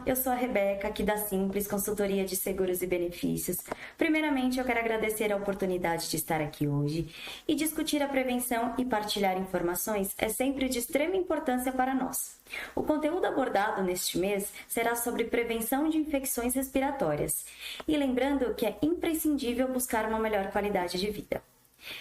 eu sou a Rebeca, aqui da Simples, consultoria de seguros e benefícios. Primeiramente, eu quero agradecer a oportunidade de estar aqui hoje e discutir a prevenção e partilhar informações é sempre de extrema importância para nós. O conteúdo abordado neste mês será sobre prevenção de infecções respiratórias e lembrando que é imprescindível buscar uma melhor qualidade de vida.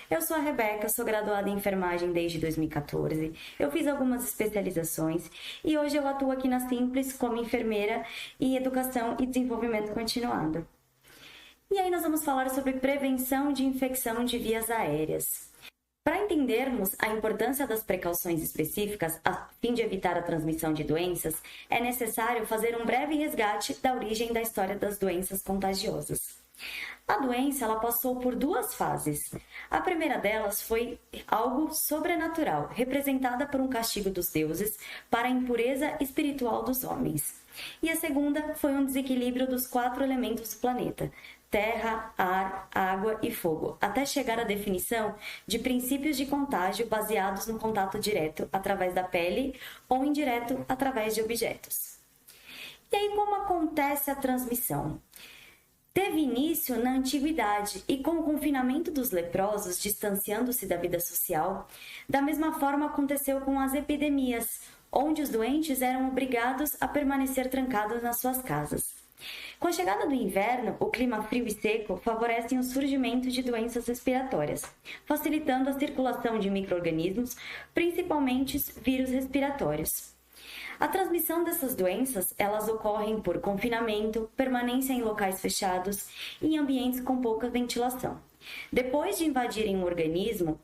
Eu sou a Rebeca, sou graduada em enfermagem desde 2014, eu fiz algumas especializações e hoje eu atuo aqui na Simples como enfermeira em educação e desenvolvimento continuado. E aí nós vamos falar sobre prevenção de infecção de vias aéreas. Para entendermos a importância das precauções específicas a fim de evitar a transmissão de doenças, é necessário fazer um breve resgate da origem da história das doenças contagiosas. A doença ela passou por duas fases. A primeira delas foi algo sobrenatural, representada por um castigo dos deuses para a impureza espiritual dos homens. E a segunda foi um desequilíbrio dos 4 elementos do planeta: terra, ar, água e fogo, até chegar à definição de princípios de contágio baseados no contato direto através da pele ou indireto através de objetos. E aí como acontece a transmissão? Teve início na antiguidade e com o confinamento dos leprosos, distanciando-se da vida social, da mesma forma aconteceu com as epidemias, onde os doentes eram obrigados a permanecer trancados nas suas casas. Com a chegada do inverno, o clima frio e seco favorecem o surgimento de doenças respiratórias, facilitando a circulação de micro-organismos, principalmente vírus respiratórios. A transmissão dessas doenças, elas ocorrem por confinamento, permanência em locais fechados e em ambientes com pouca ventilação. Depois de invadirem um organismo,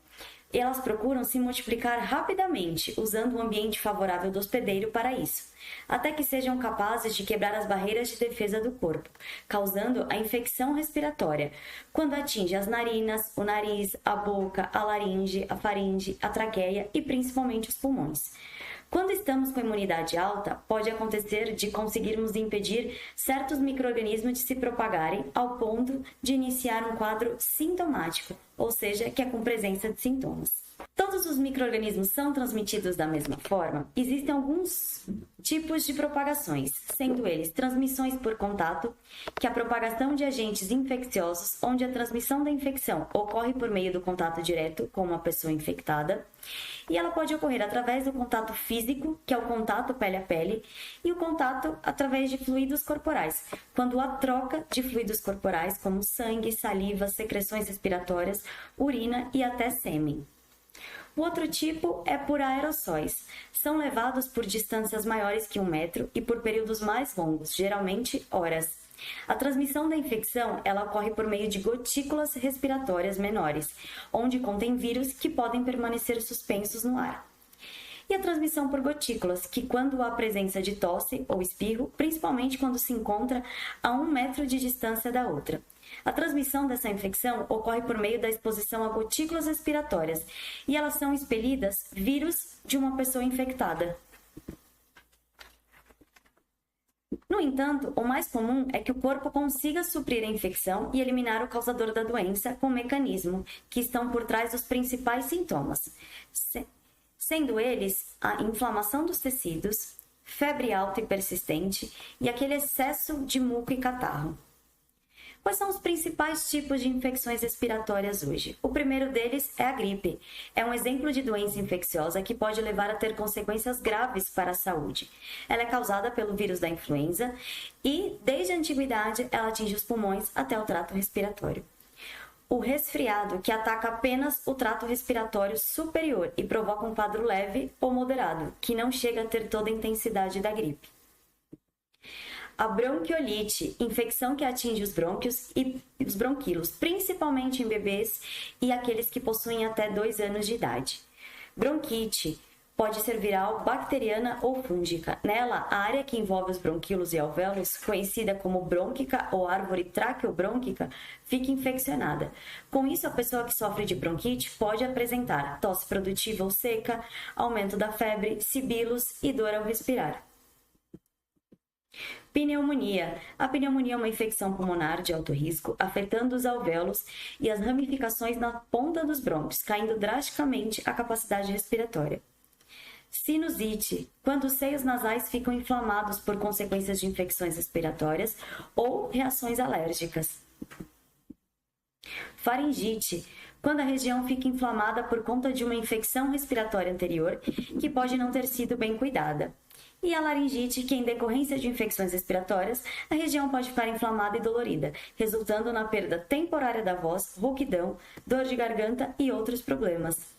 elas procuram se multiplicar rapidamente, usando o ambiente favorável do hospedeiro para isso, até que sejam capazes de quebrar as barreiras de defesa do corpo, causando a infecção respiratória, quando atinge as narinas, o nariz, a boca, a laringe, a faringe, a traqueia e principalmente os pulmões. Quando estamos com a imunidade alta, pode acontecer de conseguirmos impedir certos micro-organismos de se propagarem ao ponto de iniciar um quadro sintomático, ou seja, que é com presença de sintomas. Todos os micro-organismos são transmitidos da mesma forma? Existem alguns tipos de propagações, sendo eles transmissões por contato, que é a propagação de agentes infecciosos, onde a transmissão da infecção ocorre por meio do contato direto com uma pessoa infectada, e ela pode ocorrer através do contato físico, que é o contato pele a pele, e o contato através de fluidos corporais, quando há troca de fluidos corporais como sangue, saliva, secreções respiratórias, urina e até sêmen. O outro tipo é por aerossóis. São levados por distâncias maiores que 1 metro e por períodos mais longos, geralmente horas. A transmissão da infecção ela ocorre por meio de gotículas respiratórias menores, onde contém vírus que podem permanecer suspensos no ar. E a transmissão por gotículas, que quando há presença de tosse ou espirro, principalmente quando se encontra a 1 metro de distância da outra. A transmissão dessa infecção ocorre por meio da exposição a gotículas respiratórias e elas são expelidas vírus de uma pessoa infectada. No entanto, o mais comum é que o corpo consiga suprir a infecção e eliminar o causador da doença com o mecanismo que estão por trás dos principais sintomas, sendo eles a inflamação dos tecidos, febre alta e persistente e aquele excesso de muco e catarro. Quais são os principais tipos de infecções respiratórias hoje? O primeiro deles é a gripe. É um exemplo de doença infecciosa que pode levar a ter consequências graves para a saúde. Ela é causada pelo vírus da influenza e, desde a antiguidade, ela atinge os pulmões até o trato respiratório. O resfriado, que ataca apenas o trato respiratório superior e provoca um quadro leve ou moderado, que não chega a ter toda a intensidade da gripe. A bronquiolite, infecção que atinge os brônquios e os bronquíolos, principalmente em bebês e aqueles que possuem até 2 anos de idade. Bronquite pode ser viral, bacteriana ou fúngica. Nela, a área que envolve os bronquíolos e alvéolos, conhecida como brônquica ou árvore traqueobrônquica, fica infeccionada. Com isso, a pessoa que sofre de bronquite pode apresentar tosse produtiva ou seca, aumento da febre, sibilos e dor ao respirar. Pneumonia. A pneumonia é uma infecção pulmonar de alto risco, afetando os alvéolos e as ramificações na ponta dos brônquios, caindo drasticamente a capacidade respiratória. Sinusite, quando os seios nasais ficam inflamados por consequências de infecções respiratórias ou reações alérgicas. Faringite, quando a região fica inflamada por conta de uma infecção respiratória anterior que pode não ter sido bem cuidada. E a laringite, que em decorrência de infecções respiratórias, a região pode ficar inflamada e dolorida, resultando na perda temporária da voz, rouquidão, dor de garganta e outros problemas.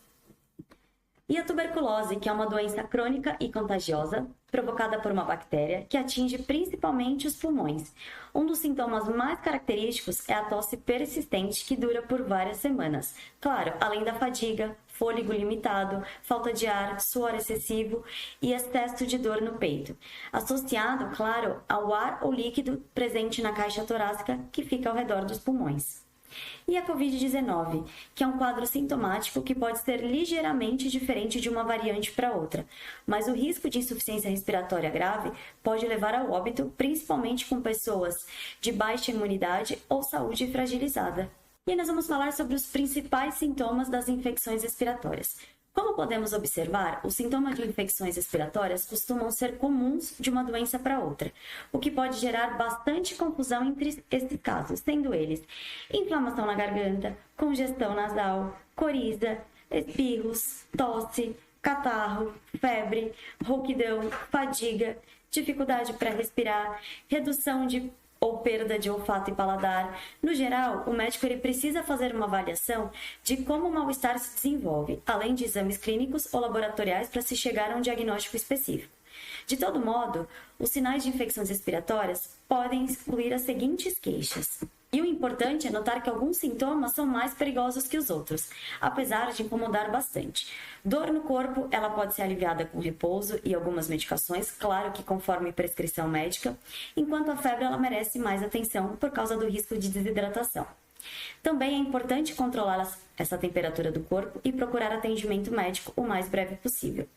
E a tuberculose, que é uma doença crônica e contagiosa, provocada por uma bactéria que atinge principalmente os pulmões. Um dos sintomas mais característicos é a tosse persistente que dura por várias semanas. Claro, além da fadiga, fôlego limitado, falta de ar, suor excessivo e excesso de dor no peito. Associado, claro, ao ar ou líquido presente na caixa torácica que fica ao redor dos pulmões. E a Covid-19, que é um quadro sintomático que pode ser ligeiramente diferente de uma variante para outra, mas o risco de insuficiência respiratória grave pode levar ao óbito, principalmente com pessoas de baixa imunidade ou saúde fragilizada. E nós vamos falar sobre os principais sintomas das infecções respiratórias. Como podemos observar, os sintomas de infecções respiratórias costumam ser comuns de uma doença para outra, o que pode gerar bastante confusão entre esses casos, sendo eles inflamação na garganta, congestão nasal, coriza, espirros, tosse, catarro, febre, rouquidão, fadiga, dificuldade para respirar, redução ou perda de olfato e paladar. No geral, o médico precisa fazer uma avaliação de como o mal-estar se desenvolve, além de exames clínicos ou laboratoriais para se chegar a um diagnóstico específico. De todo modo, os sinais de infecções respiratórias podem incluir as seguintes queixas. E o importante é notar que alguns sintomas são mais perigosos que os outros, apesar de incomodar bastante. Dor no corpo, ela pode ser aliviada com repouso e algumas medicações, claro que conforme prescrição médica, enquanto a febre ela merece mais atenção por causa do risco de desidratação. Também é importante controlar essa temperatura do corpo e procurar atendimento médico o mais breve possível.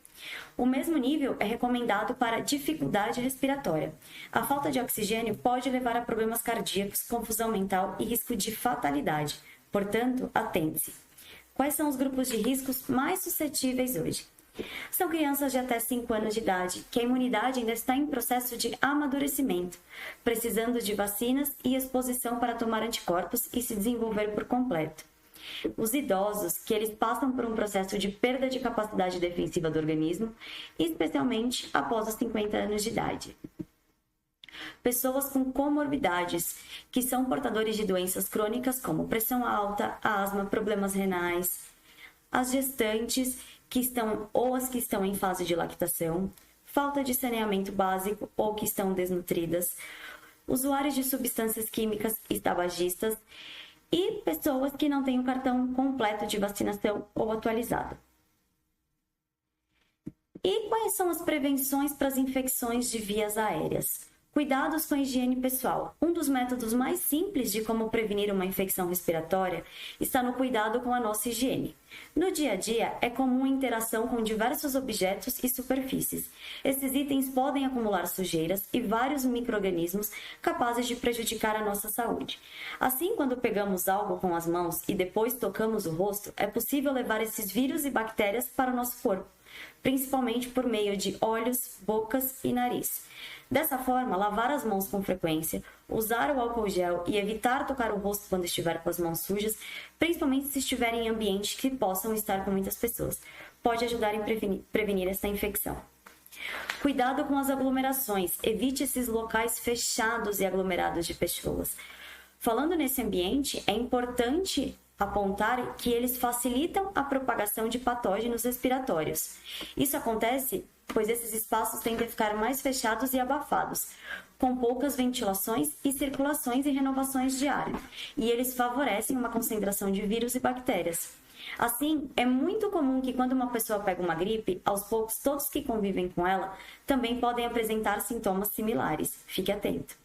O mesmo nível é recomendado para dificuldade respiratória. A falta de oxigênio pode levar a problemas cardíacos, confusão mental e risco de fatalidade. Portanto, atente-se. Quais são os grupos de riscos mais suscetíveis hoje? São crianças de até 5 anos de idade, que a imunidade ainda está em processo de amadurecimento, precisando de vacinas e exposição para tomar anticorpos e se desenvolver por completo. Os idosos, que eles passam por um processo de perda de capacidade defensiva do organismo, especialmente após os 50 anos de idade. Pessoas com comorbidades, que são portadores de doenças crônicas como pressão alta, asma, problemas renais. As gestantes, que estão ou as que estão em fase de lactação, falta de saneamento básico ou que estão desnutridas, usuários de substâncias químicas e tabagistas, e pessoas que não têm o cartão completo de vacinação ou atualizado. E quais são as prevenções para as infecções de vias aéreas? Cuidados com a higiene pessoal. Um dos métodos mais simples de como prevenir uma infecção respiratória está no cuidado com a nossa higiene. No dia a dia, é comum a interação com diversos objetos e superfícies. Esses itens podem acumular sujeiras e vários micro-organismos capazes de prejudicar a nossa saúde. Assim, quando pegamos algo com as mãos e depois tocamos o rosto, é possível levar esses vírus e bactérias para o nosso corpo, principalmente por meio de olhos, bocas e nariz. Dessa forma, lavar as mãos com frequência, usar o álcool gel e evitar tocar o rosto quando estiver com as mãos sujas, principalmente se estiver em ambientes que possam estar com muitas pessoas, pode ajudar em prevenir essa infecção. Cuidado com as aglomerações, evite esses locais fechados e aglomerados de pessoas. Falando nesse ambiente, é importante apontar que eles facilitam a propagação de patógenos respiratórios. Isso acontece pois esses espaços tendem a ficar mais fechados e abafados, com poucas ventilações e circulações e renovações de ar, e eles favorecem uma concentração de vírus e bactérias. Assim, é muito comum que quando uma pessoa pega uma gripe, aos poucos todos que convivem com ela também podem apresentar sintomas similares. Fique atento.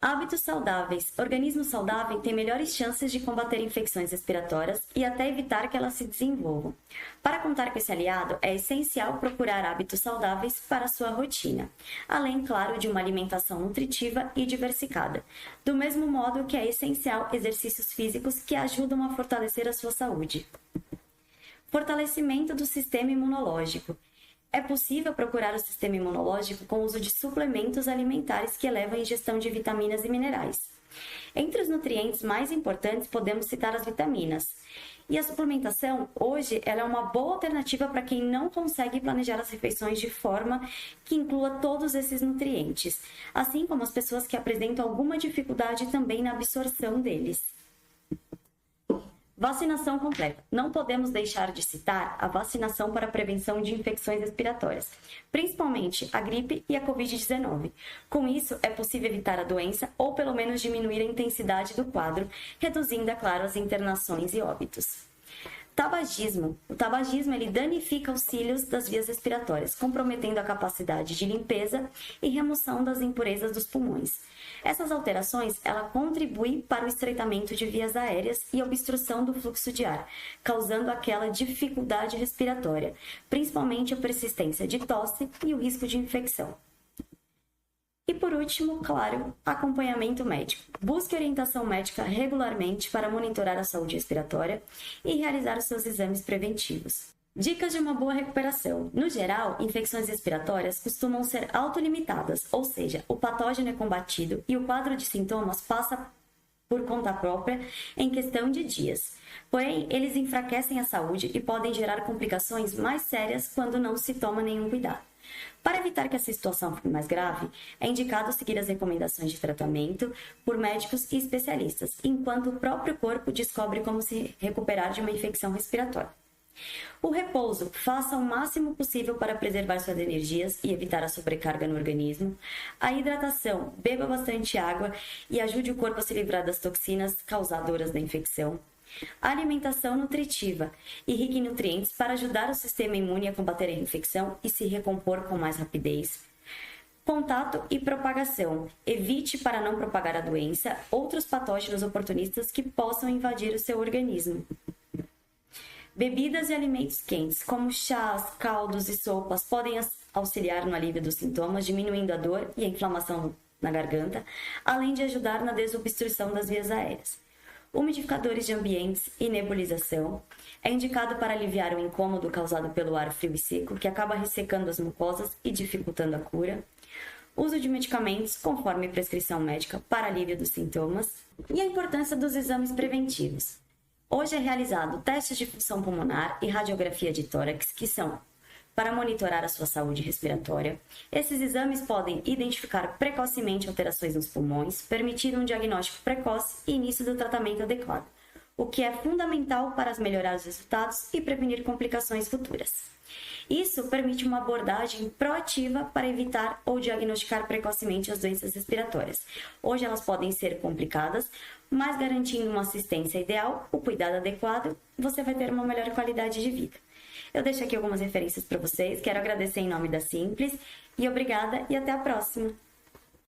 Hábitos saudáveis. Organismo saudável tem melhores chances de combater infecções respiratórias e até evitar que elas se desenvolvam. Para contar com esse aliado, é essencial procurar hábitos saudáveis para a sua rotina, além, claro, de uma alimentação nutritiva e diversificada. Do mesmo modo que é essencial exercícios físicos que ajudam a fortalecer a sua saúde. Fortalecimento do sistema imunológico. É possível procurar o sistema imunológico com o uso de suplementos alimentares que elevam a ingestão de vitaminas e minerais. Entre os nutrientes mais importantes, podemos citar as vitaminas. E a suplementação, hoje, ela é uma boa alternativa para quem não consegue planejar as refeições de forma que inclua todos esses nutrientes, assim como as pessoas que apresentam alguma dificuldade também na absorção deles. Vacinação completa. Não podemos deixar de citar a vacinação para a prevenção de infecções respiratórias, principalmente a gripe e a Covid-19. Com isso, é possível evitar a doença ou pelo menos diminuir a intensidade do quadro, reduzindo, é claro, as internações e óbitos. Tabagismo. O tabagismo ele danifica os cílios das vias respiratórias, comprometendo a capacidade de limpeza e remoção das impurezas dos pulmões. Essas alterações ela contribuem para o estreitamento de vias aéreas e obstrução do fluxo de ar, causando aquela dificuldade respiratória, principalmente a persistência de tosse e o risco de infecção. E por último, claro, acompanhamento médico. Busque orientação médica regularmente para monitorar a saúde respiratória e realizar os seus exames preventivos. Dicas de uma boa recuperação. No geral, infecções respiratórias costumam ser autolimitadas, ou seja, o patógeno é combatido e o quadro de sintomas passa por conta própria em questão de dias. Porém, eles enfraquecem a saúde e podem gerar complicações mais sérias quando não se toma nenhum cuidado. Para evitar que essa situação fique mais grave, é indicado seguir as recomendações de tratamento por médicos e especialistas, enquanto o próprio corpo descobre como se recuperar de uma infecção respiratória. O repouso. Faça o máximo possível para preservar suas energias e evitar a sobrecarga no organismo. A hidratação. Beba bastante água e ajude o corpo a se livrar das toxinas causadoras da infecção. A alimentação nutritiva e rica em nutrientes para ajudar o sistema imune a combater a infecção e se recompor com mais rapidez. Contato e propagação. Evite, para não propagar a doença, outros patógenos oportunistas que possam invadir o seu organismo. Bebidas e alimentos quentes, como chás, caldos e sopas, podem auxiliar no alívio dos sintomas, diminuindo a dor e a inflamação na garganta, além de ajudar na desobstrução das vias aéreas. Umidificadores de ambientes e nebulização. É indicado para aliviar o incômodo causado pelo ar frio e seco, que acaba ressecando as mucosas e dificultando a cura. Uso de medicamentos conforme prescrição médica para alívio dos sintomas. E a importância dos exames preventivos. Hoje é realizado testes de função pulmonar e radiografia de tórax, que são para monitorar a sua saúde respiratória. Esses exames podem identificar precocemente alterações nos pulmões, permitir um diagnóstico precoce e início do tratamento adequado, o que é fundamental para melhorar os resultados e prevenir complicações futuras. Isso permite uma abordagem proativa para evitar ou diagnosticar precocemente as doenças respiratórias. Hoje elas podem ser complicadas, mas garantindo uma assistência ideal, o cuidado adequado, você vai ter uma melhor qualidade de vida. Eu deixo aqui algumas referências para vocês, quero agradecer em nome da Simples e obrigada e até a próxima!